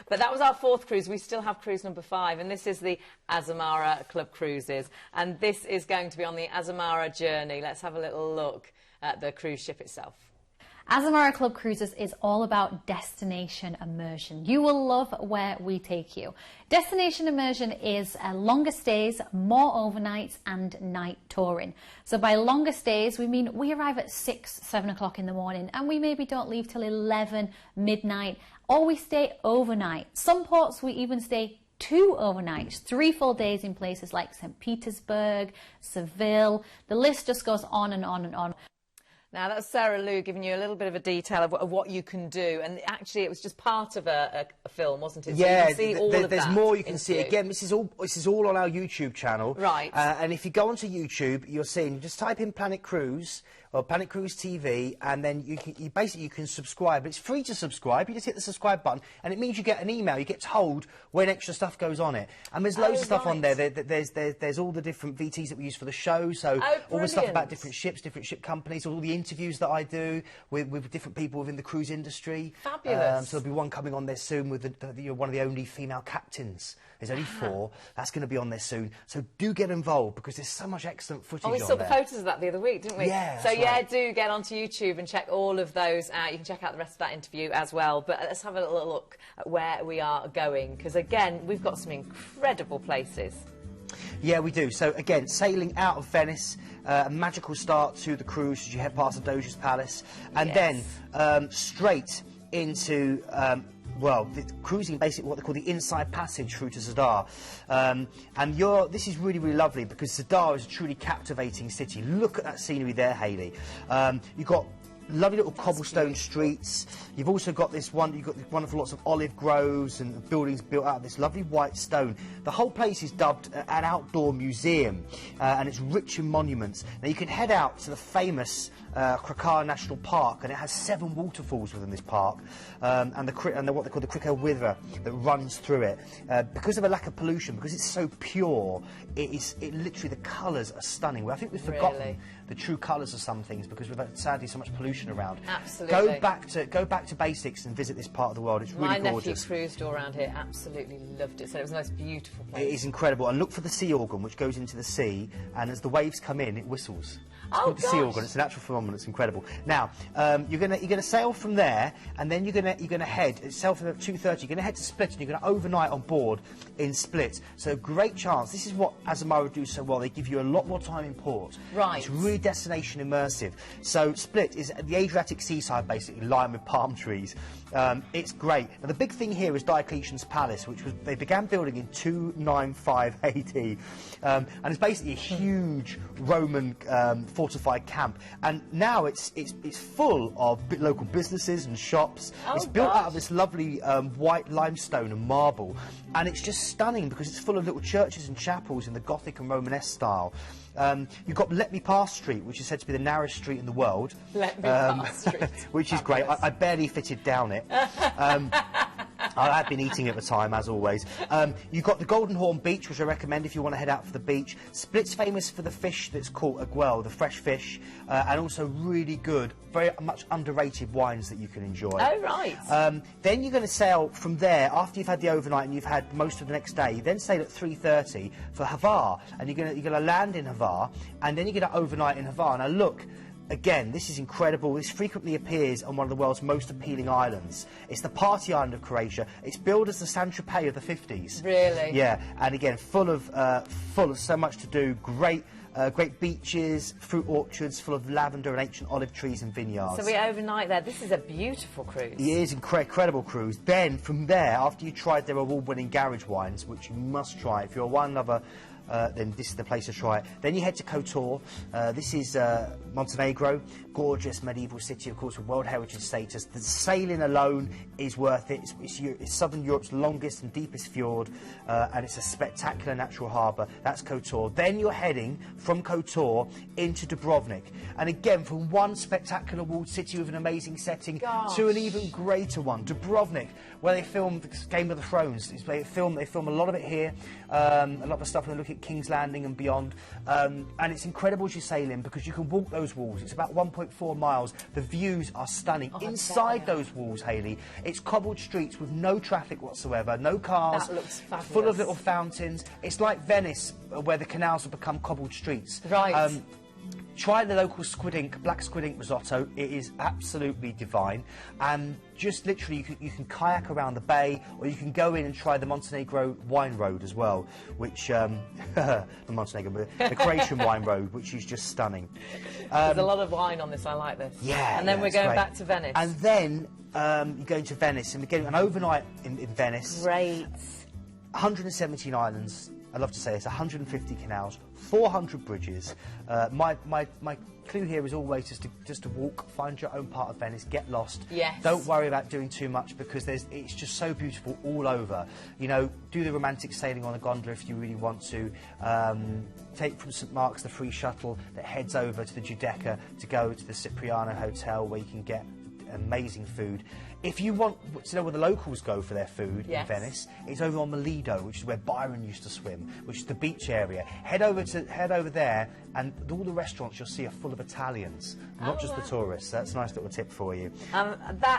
But that was our 4th cruise. We still have cruise number 5, and this is the Azamara Club Cruises. And this is going to be on the Azamara Journey. Let's have a little look at the cruise ship itself. Azamara Club Cruises is all about destination immersion. You will love where we take you. Destination immersion is longer stays, more overnights and night touring. So by longer stays, we mean we arrive at 6, 7 o'clock in the morning and we maybe don't leave till 11, midnight, or we stay overnight. Some ports we even stay 2 overnights, 3 full days in places like St. Petersburg, Seville. The list just goes on and on and on. Now, that's Sarah Lou giving you a little bit of a detail of what you can do. And actually, it was just part of a film, wasn't it? So yeah, you can see all of there's that more you can see. Again, this is all on our YouTube channel. Right. And if you go onto YouTube, you'll see, you just type in Planet Cruise or Planet Cruise TV, and then you can subscribe. It's free to subscribe. You just hit the subscribe button, and it means you get an email. You get told when extra stuff goes on it. And there's loads of stuff on there. There's all the different VTs that we use for the show. So all the stuff about different ships, different ship companies, all the interviews that I do with different people within the cruise industry. Fabulous. So there'll be one coming on there soon with one of the only female captains. There's only 4. That's going to be on there soon. So do get involved because there's so much excellent footage on there. We saw the photos of that the other week, didn't we? Yeah. So yeah, do get onto YouTube and check all of those out. You can check out the rest of that interview as well. But let's have a little look at where we are going, because again, we've got some incredible places. Yeah, we do. So again, sailing out of Venice, a magical start to the cruise as you head past the Doge's Palace, and then straight into well, cruising basically what they call the inside passage through to Zadar. And this is really, really lovely because Zadar is a truly captivating city. Look at that scenery there, Hayley. You've got lovely little cobblestone streets. You've also got you've got these wonderful lots of olive groves and buildings built out of this lovely white stone. The whole place is dubbed an outdoor museum, and it's rich in monuments. Now you can head out to the famous Krakar National Park, and it has 7 waterfalls within this park, and what they call the Cricker River that runs through it. Because of a lack of pollution, because it's so pure, literally the colours are stunning. I think we've forgotten the true colours of some things because we've had sadly so much pollution around. Absolutely. Go back to basics and visit this part of the world. It's really gorgeous. My nephew cruised all around here, absolutely loved it. So it was the most beautiful place. It is incredible. And look for the sea organ, which goes into the sea, and as the waves come in, it whistles. It's called the sea organ. It's a natural phenomenon. It's incredible. Now you're gonna sail from there, and then you're gonna head. Sail from 2:30. You're gonna head to Split, and you're gonna overnight on board in Split. So great chance. This is what Azamara do so well. They give you a lot more time in port. Right. It's really destination immersive. So Split is the Adriatic seaside, basically lined with palm trees. It's great. Now the big thing here is Diocletian's Palace, which they began building in 295 AD, and it's basically a huge Roman fortified camp. And now it's full of local businesses and shops. It's built out of this lovely white limestone and marble, and it's just stunning because it's full of little churches and chapels in the Gothic and Romanesque style. You've got Let Me Pass Street, which is said to be the narrowest street in the world. Let Me Pass Street. Which is great. I barely fitted down it. I had been eating at the time, as always. You've got the Golden Horn Beach, which I recommend if you want to head out for the beach. Split's famous for the fish that's caught as well, the fresh fish, and also really good, very much underrated wines that you can enjoy. Oh, right. Then you're going to sail from there, after you've had the overnight and you've had most of the next day, you then sail at 3:30 for Hvar, and you're going to land in Hvar, and then you're going to overnight in Hvar. Now look, again, this is incredible. This frequently appears on one of the world's most appealing islands. It's the party island of Croatia. It's billed as the Saint-Tropez of the 50s. Really? Yeah, and again, full of so much to do. Great beaches, fruit orchards full of lavender and ancient olive trees and vineyards. So we overnight there. This is a beautiful cruise. It is incredible cruise. Then from there, after you tried their award-winning garage wines, which you must try if you're a wine lover, then this is the place to try it. Then you head to Kotor. This is Montenegro, gorgeous medieval city, of course, with World Heritage status. The sailing alone is worth it. It's Southern Europe's longest and deepest fjord, and it's a spectacular natural harbour. That's Kotor. Then you're heading from Kotor into Dubrovnik, and again, from one spectacular walled city with an amazing setting to an even greater one, Dubrovnik, where they filmed Game of the Thrones. They film a lot of it here, a lot of the stuff. And look, at King's Landing and beyond. And it's incredible as you sail in because you can walk those walls. It's about 1.4 miles. The views are stunning. Inside those walls, Hayley, it's cobbled streets with no traffic whatsoever, no cars. That looks fabulous. Full of little fountains. It's like Venice, where the canals have become cobbled streets. Right. Try the local black squid ink risotto. It is absolutely divine. And just literally, you can kayak around the bay, or you can go in and try the Montenegro wine road as well, which the Croatian wine road, which is just stunning. There's a lot of wine on this. I like this. Yeah. And then we're going back to Venice. And then you're going to Venice, and we're getting an overnight in Venice. Great. 117 islands. I love to say this, 150 canals, 400 bridges. My clue here is always just to walk, find your own part of Venice, get lost. Yes. Don't worry about doing too much because it's just so beautiful all over. You know, do the romantic sailing on a gondola if you really want to. Take from St Mark's the free shuttle that heads over to the Giudecca to go to the Cipriano Hotel where you can get amazing food. If you want to know where the locals go for their food in Venice, it's over on Melido, which is where Byron used to swim, which is the beach area. Head over there, and all the restaurants you'll see are full of Italians, not just the tourists. That's a nice little tip for you.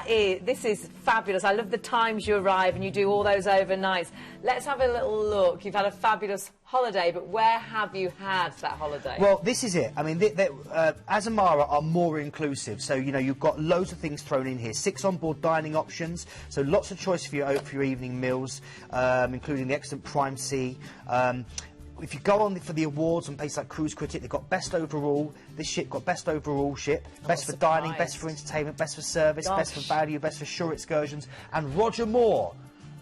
This is fabulous. I love the times you arrive and you do all those overnights. Let's have a little look. You've had a fabulous holiday, but where have you had that holiday? Well, this is it. I mean, Azamara are more inclusive, so you know you've got loads of things thrown in here. 6 on-board dining options, so lots of choice for your evening meals, including the excellent Prime Sea. If you go on for the awards on places like Cruise Critic, they've got best overall. This ship got best overall ship, best for dining, best for entertainment, best for service, best for value, best for shore excursions, and Roger Moore,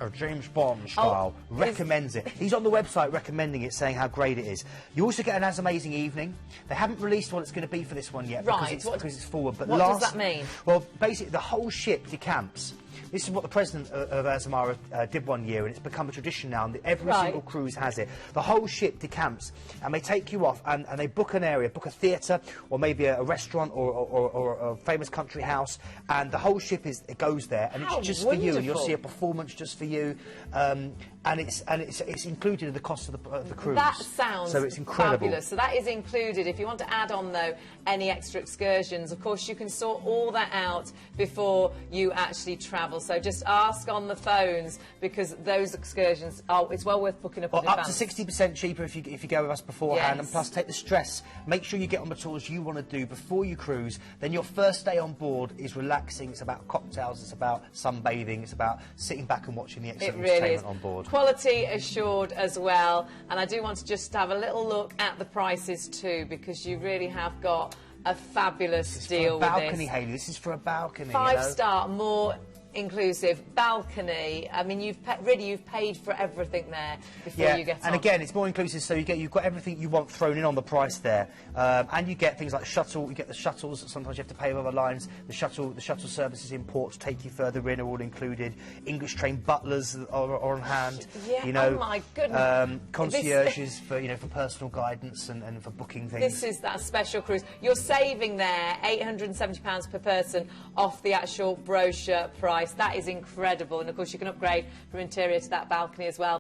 or James Bond style, recommends it. He's on the website recommending it, saying how great it is. You also get an as amazing evening. They haven't released what it's going to be for this one yet because it's forward. But what does that mean? Well, basically, the whole ship decamps. This is what the president of Azamara did one year, and it's become a tradition now, and every single cruise has it. The whole ship decamps, and they take you off, and they book an area, book a theatre, or maybe a restaurant, or a famous country house, and the whole ship goes there, and it's just for you, and you'll see a performance just for you, and it's included in the cost of the cruise. That sounds it's incredible. fabulous. So that is included. If you want to add on, though, any extra excursions, of course, you can sort all that out before you actually travel. So just ask on the phones because those excursions, it's well worth booking up in advance. Up to 60% cheaper if you go with us beforehand, and plus take the stress. Make sure you get on the tours you want to do before you cruise. Then your first day on board is relaxing. It's about cocktails. It's about sunbathing. It's about sitting back and watching the excellent entertainment on board. Quality assured as well. And I do want to just have a little look at the prices too, because you really have got a fabulous deal with this. Balcony, Hayley. This is for a balcony. 5-star, more inclusive balcony. I mean, you've paid for everything there before you get on. And again, it's more inclusive, so you've got everything you want thrown in on the price there, and you get things like shuttle. You get the shuttles. Sometimes you have to pay other lines. The shuttle services in port to take you further in are all included. English trained butlers are on hand. Yeah. You know, oh my goodness. Concierges for personal guidance and for booking things. This is that special cruise. You're saving there £870 per person off the actual brochure price. That is incredible, and of course you can upgrade from interior to that balcony as well.